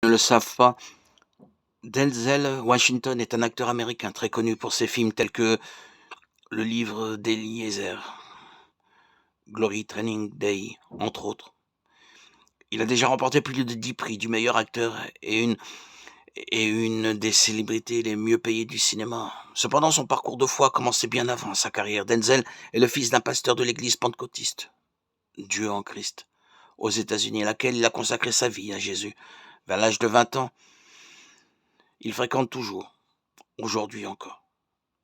ne le savent pas, Denzel Washington est un acteur américain très connu pour ses films tels que Le livre d'Eliezer, Glory Training Day, entre autres. Il a déjà remporté plus de 10 prix du meilleur acteur et une des célébrités les mieux payées du cinéma. Cependant, son parcours de foi commençait bien avant sa carrière. Denzel est le fils d'un pasteur de l'église pentecôtiste, Dieu en Christ, aux États-Unis, à laquelle il a consacré sa vie à Jésus. Vers l'âge de 20 ans, il fréquente toujours, aujourd'hui encore.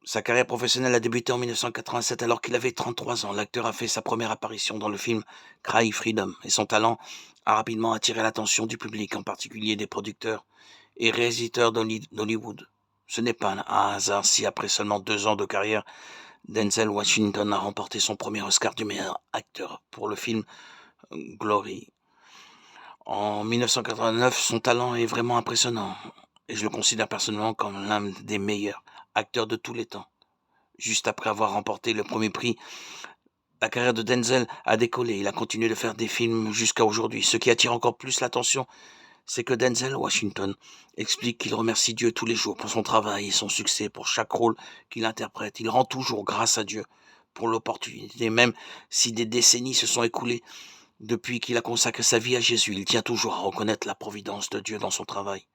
Sa carrière professionnelle a débuté en 1987 alors qu'il avait 33 ans. L'acteur a fait sa première apparition dans le film Cry Freedom et son talent a rapidement attiré l'attention du public, en particulier des producteurs et réalisateurs d'Hollywood. Ce n'est pas un hasard si après seulement 2 ans de carrière, Denzel Washington a remporté son premier Oscar du meilleur acteur pour le film Glory. En 1989, son talent est vraiment impressionnant et je le considère personnellement comme l'un des meilleurs acteurs de tous les temps. Juste après avoir remporté le premier prix, la carrière de Denzel a décollé. Il a continué de faire des films jusqu'à aujourd'hui. Ce qui attire encore plus l'attention, c'est que Denzel Washington explique qu'il remercie Dieu tous les jours pour son travail et son succès, pour chaque rôle qu'il interprète. Il rend toujours grâce à Dieu pour l'opportunité, même si des décennies se sont écoulées depuis qu'il a consacré sa vie à Jésus. Il tient toujours à reconnaître la providence de Dieu dans son travail.